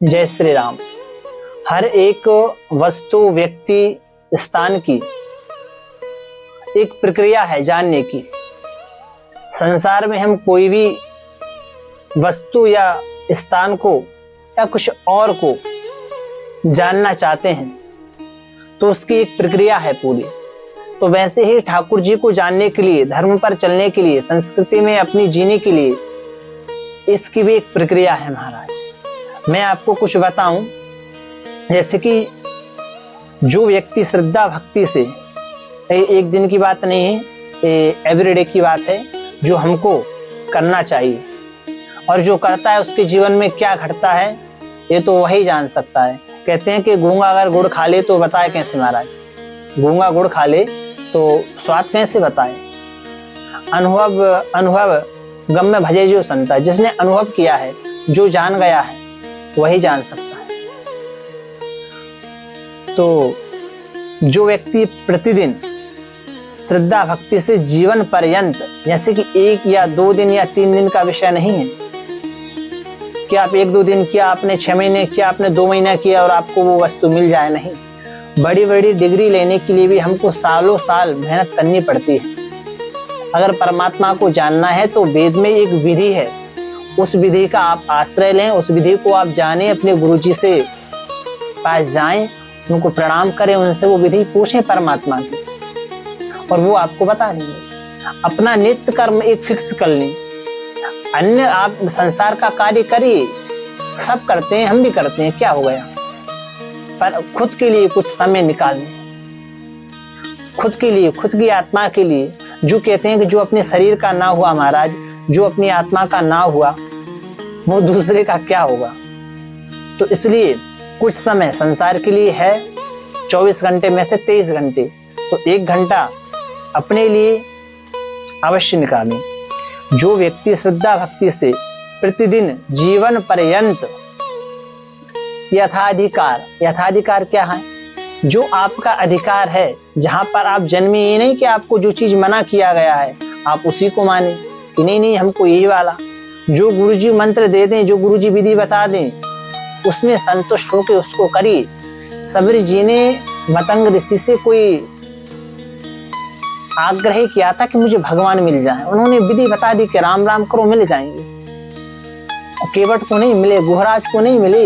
जय श्री राम। हर एक वस्तु, व्यक्ति, स्थान की एक प्रक्रिया है जानने की। संसार में हम कोई भी वस्तु या स्थान को या कुछ और को जानना चाहते हैं तो उसकी एक प्रक्रिया है पूरी। तो वैसे ही ठाकुर जी को जानने के लिए, धर्म पर चलने के लिए, संस्कृति में अपनी जीने के लिए इसकी भी एक प्रक्रिया है महाराज। मैं आपको कुछ बताऊं, जैसे कि जो व्यक्ति श्रद्धा भक्ति से, एक दिन की बात नहीं है, एवरीडे की बात है, जो हमको करना चाहिए और जो करता है उसके जीवन में क्या घटता है ये तो वही जान सकता है। कहते हैं कि गूंगा अगर गुड़ खा ले तो बताए कैसे महाराज, गूंगा गुड़ खा ले तो स्वाद कैसे बताए। अनुभव गम में भजे जो संता, जिसने अनुभव किया है, जो जान गया है वही जान सकता है। तो जो व्यक्ति प्रतिदिन श्रद्धा भक्ति से जीवन पर्यंत, जैसे कि 1 या 2 दिन या 3 दिन का विषय नहीं है कि आप 1-2 दिन किया, आपने 6 महीने किया, आपने 2 महीना किया और आपको वो वस्तु मिल जाए, नहीं। बड़ी बड़ी डिग्री लेने के लिए भी हमको सालों साल मेहनत करनी पड़ती है। अगर परमात्मा को जानना है तो वेद में एक विधि है, उस विधि का आप आश्रय लें, उस विधि को आप जानें, अपने गुरुजी से पास जाएं, उनको प्रणाम करें, उनसे वो विधि पूछें परमात्मा की और वो आपको बता देंगे। अपना नित्य कर्म एक फिक्स कर लें। अन्य आप संसार का कार्य करिए, सब करते हैं, हम भी करते हैं, क्या हो गया, पर खुद के लिए कुछ समय निकाल लें, खुद के लिए, खुद की आत्मा के लिए। जो कहते हैं कि जो अपने शरीर का ना हुआ महाराज, जो अपनी आत्मा का ना हुआ वो दूसरे का क्या होगा। तो इसलिए कुछ समय संसार के लिए है, 24 घंटे में से 23 घंटे, तो 1 घंटा अपने लिए अवश्य निकालें। जो व्यक्ति श्रद्धा भक्ति से प्रतिदिन जीवन पर्यंत यथाधिकार क्या है, जो आपका अधिकार है, जहां पर आप जन्मे, ये नहीं कि आपको जो चीज मना किया गया है आप उसी को माने कि नहीं हमको यही वाला। जो गुरुजी मंत्र दे दें, जो गुरुजी विधि बता दें, उसमें संतुष्ट होकर उसको करिए। सबरी जी ने मतंग ऋषि से कोई आग्रह किया था कि मुझे भगवान मिल जाए, उन्होंने विधि बता दी कि राम राम करो मिल जाएंगे। केवट को नहीं मिले, गुहराज को नहीं मिले,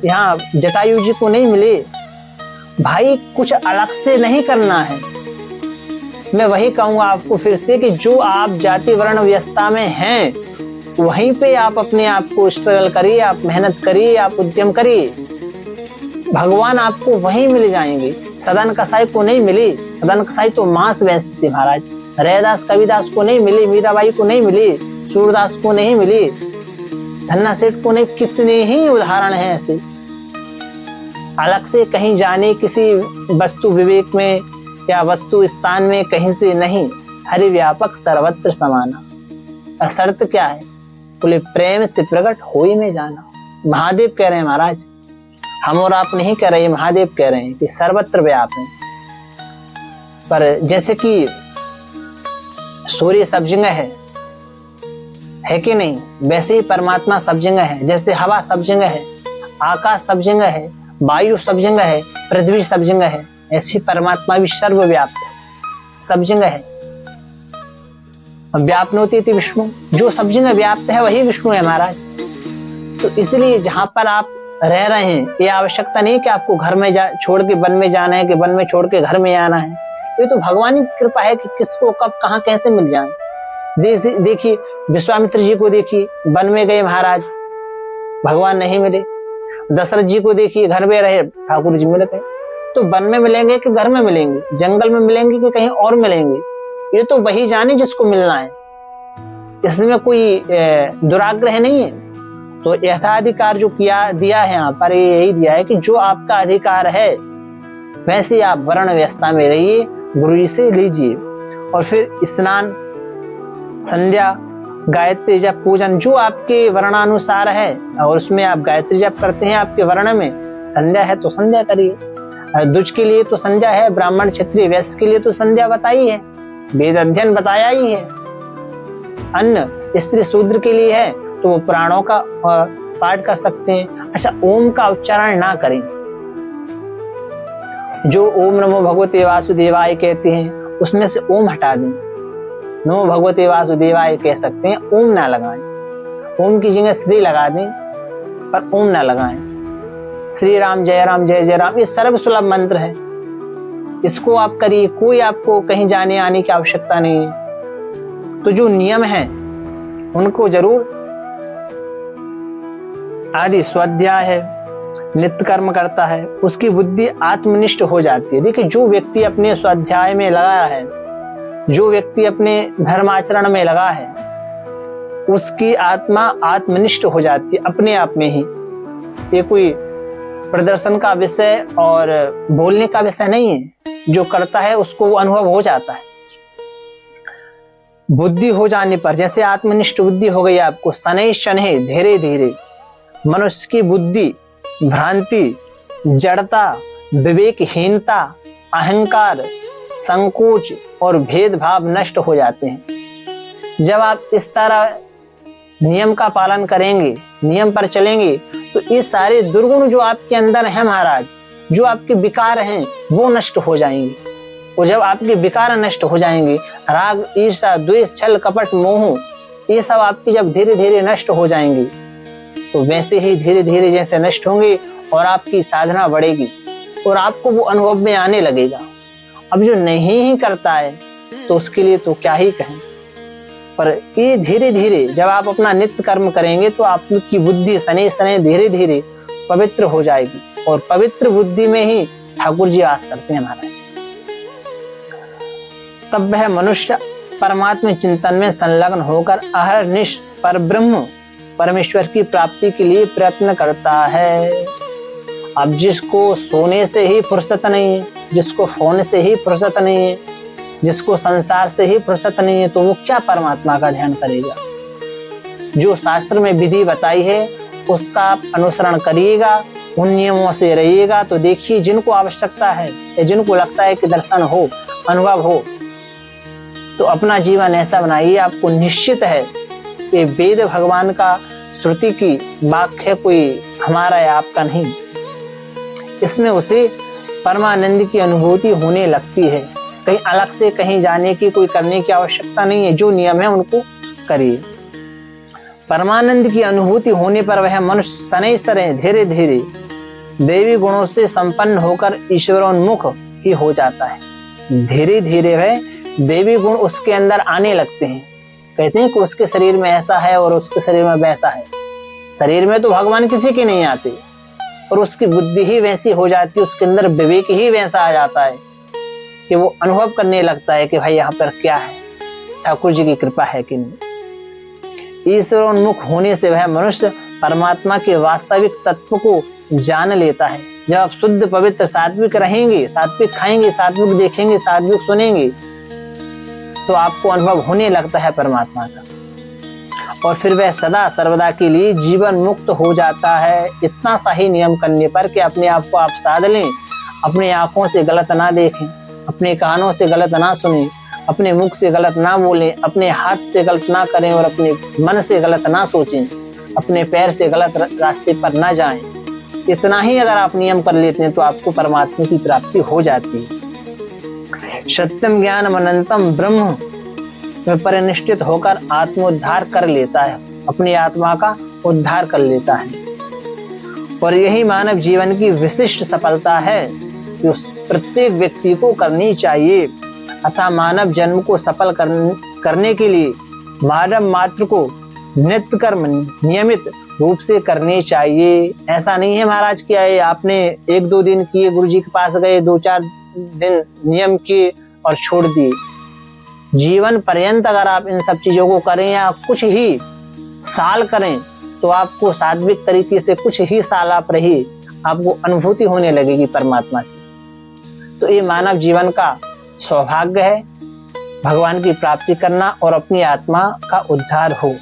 यहाँ जटायु जी को नहीं मिले। भाई कुछ अलग से नहीं करना है। मैं वही कहूंगा आपको फिर से कि जो आप जाति वर्ण व्यवस्था में हैं वहीं पे आप अपने आप को स्ट्रगल करिए, आप मेहनत करिए, आप उद्यम करिए, भगवान आपको वहीं मिल जाएंगे। सदन कसाई को नहीं मिली, सदन कसाई तो मांस बेचते थे महाराज। रैदास कबीरदास को नहीं मिली, मीराबाई को नहीं मिली, सूरदास को नहीं मिली, धन्ना सेठ को नहीं। कितने ही उदाहरण हैं ऐसे। अलग से कहीं जाने, किसी वस्तु विवेक में या वस्तु स्थान में कहीं से नहीं, हरि व्यापक सर्वत्र समाना। और शर्त क्या है, बोले प्रेम से प्रकट होई में जाना। महादेव कह रहे हैं महाराज, हम और आप नहीं कह रहे, महादेव कह रहे हैं कि सर्वत्र व्याप है। पर जैसे कि सूर्य सब जगह है कि नहीं, वैसे ही परमात्मा सब जगह है। जैसे हवा सब जगह है, आकाश सब जगह है, वायु सब जगह है, पृथ्वी सब जगह है, ऐसी परमात्मा भी सर्वव्याप्त है, सब जगह है। व्याप्नोति इति विष्णु, जो सब जगह व्याप्त है वही विष्णु है महाराज। तो इसलिए जहां पर आप रह रहे हैं, ये आवश्यकता नहीं कि आपको घर में छोड़ के वन में जाना है, कि वन में छोड़ के घर में आना है। ये तो भगवान की कृपा है कि किसको कब कहां कैसे मिल जाए। देखिए विश्वामित्र जी को देखिए, वन में गए महाराज, भगवान नहीं मिले। दशरथ जी को देखिए, घर में रहे, ठाकुर जी मिल गए। तो वन में मिलेंगे कि घर में मिलेंगे, जंगल में मिलेंगे कि कहीं और मिलेंगे, ये तो वही जाने जिसको मिलना है। इसमें कोई दुराग्रह नहीं है। तो यथाधिकार जो दिया है यहाँ पर, यही दिया है कि जो आपका अधिकार है वैसे आप वर्ण व्यवस्था में रहिए, गुरु जी से लीजिए। और फिर स्नान, संध्या, गायत्री जप, पूजन जो आपके वर्णानुसार है, और उसमें आप गायत्री जप करते हैं आपके वर्ण में, संध्या है तो संध्या करिए। द्विज के लिए तो संध्या है, ब्राह्मण क्षत्रिय वैश्य के लिए तो संध्या बताई है, वेद अध्ययन बताया ही है। अन्न स्त्री शूद्र के लिए है तो वो प्राणों का पाठ कर सकते हैं। अच्छा, ओम का उच्चारण ना करें। जो ओम नमो भगवते वासुदेवाय कहते हैं उसमें से ओम हटा दें। नमो भगवते वासुदेवाय कह सकते हैं, ओम ना लगाएं। ओम की जगह श्री लगा दें, पर ओम ना लगाएं। श्री राम जय जय राम, ये सर्व सुलभ मंत्र है, इसको आप करिए। कोई आपको कहीं जाने आने की आवश्यकता नहीं है। तो जो नियम है उनको जरूर, आदि स्वाध्याय है, नित्य कर्म करता है, उसकी बुद्धि आत्मनिष्ठ हो जाती है। देखिए, जो व्यक्ति अपने स्वाध्याय में लगा है, जो व्यक्ति अपने धर्माचरण में लगा है, उसकी आत्मा आत्मनिष्ठ हो जाती है अपने आप में ही। ये कोई प्रदर्शन का विषय और बोलने का विषय नहीं है। जो करता है उसको वो अनुभव हो जाता है। बुद्धि हो जाने पर, जैसे आत्मनिष्ठ बुद्धि हो गई आपको, शनै शनै धीरे धीरे मनुष्य की बुद्धि, भ्रांति, जड़ता, विवेकहीनता, अहंकार, संकोच और भेदभाव नष्ट हो जाते हैं। जब आप इस तरह नियम का पालन करेंगे, नियम पर चलेंगे, तो ये सारे दुर्गुण जो आपके अंदर हैं महाराज, जो आपके विकार हैं, वो नष्ट हो जाएंगे। और जब आपके विकार नष्ट हो जाएंगे, राग, ईर्ष्या, द्वेष, छल, कपट, मोह, ये सब आपकी जब धीरे धीरे नष्ट हो जाएंगे, तो वैसे ही धीरे धीरे जैसे नष्ट होंगे और आपकी साधना बढ़ेगी और आपको वो अनुभव में आने लगेगा। अब जो नहीं ही करता है तो उसके लिए तो क्या ही कहें। पर ये धीरे धीरे जब आप अपना नित्य कर्म करेंगे तो आपकी बुद्धि शनै शनै धीरे धीरे पवित्र हो जाएगी। और पवित्र बुद्धि में ही ठाकुर जी वास करते हैं महाराज। तब वह मनुष्य परमात्मा चिंतन में संलग्न होकर अहरनिश पर ब्रह्म परमेश्वर की प्राप्ति के लिए प्रयत्न करता है। अब जिसको सोने से ही फुर्सत नहीं है, जिसको फोन से ही फुर्सत नहीं है, जिसको संसार से ही फुर्सत नहीं है, तो वो क्या परमात्मा का ध्यान करेगा। जो शास्त्र में विधि बताई है उसका आप अनुसरण करिएगा, उन नियमों से रहिएगा, तो देखिए जिनको आवश्यकता है या जिनको लगता है कि दर्शन हो, अनुभव हो, तो अपना जीवन ऐसा बनाइए। आपको निश्चित है ये वेद भगवान का, श्रुति की वाक्य कोई हमारा या आपका नहीं, इसमें उसे परमानंद की अनुभूति होने लगती है। कहीं अलग से कहीं जाने की, कोई करने की आवश्यकता नहीं है। जो नियम है उनको करिए। परमानंद की अनुभूति होने पर वह मनुष्य शनै शनै धीरे धीरे देवी गुणों से संपन्न होकर ईश्वरोन्मुख ही हो जाता है। धीरे धीरे वह देवी गुण उसके अंदर आने लगते हैं। कहते हैं कि उसके शरीर में ऐसा है और उसके शरीर में वैसा है। शरीर में तो भगवान किसी के नहीं आते, और उसकी बुद्धि ही वैसी हो जाती है, उसके अंदर विवेक ही वैसा आ जाता है कि वो अनुभव करने लगता है कि भाई यहाँ पर क्या है, ठाकुर जी की कृपा है कि नहीं। ईश्वरोन्मुख होने से वह मनुष्य परमात्मा के वास्तविक तत्व को जान लेता है। जब आप शुद्ध पवित्र सात्विक रहेंगे, सात्विक खाएंगे, सात्विक देखेंगे, सात्विक सुनेंगे, तो आपको अनुभव होने लगता है परमात्मा का, और फिर वह सदा सर्वदा के लिए जीवन मुक्त हो जाता है। इतना सा ही नियम करने पर कि अपने आप को आप साध लें, अपने आंखों से गलत ना देखें, अपने कानों से गलत ना सुनें, अपने मुख से गलत ना बोलें, अपने हाथ से गलत ना करें और अपने मन से गलत ना सोचें, अपने पैर से गलत रास्ते पर ना जाएं। इतना ही अगर आप नियम कर लेते हैं तो आपको परमात्मा की प्राप्ति हो जाती है। सत्यम ज्ञानम अनंतम ब्रह्म में परिनिष्ठित होकर आत्मोद्धार कर लेता है, अपनी आत्मा का उद्धार कर लेता है। और यही मानव जीवन की विशिष्ट सफलता है जो प्रत्येक व्यक्ति को करनी चाहिए। अतः मानव जन्म को सफल करने के लिए मानव मात्र को नित्य कर्म नियमित रूप से करने चाहिए। ऐसा नहीं है महाराज क्या है आपने 1-2 दिन किए, गुरु जी के पास गए, 2-4 दिन नियम किए और छोड़ दिए। जीवन पर्यंत अगर आप इन सब चीजों को करें या कुछ ही साल करें, तो आपको सात्विक तरीके से कुछ ही साल आप रहिए, आपको अनुभूति होने लगेगी परमात्मा की। तो ये मानव जीवन का सौभाग्य है, भगवान की प्राप्ति करना और अपनी आत्मा का उद्धार हो।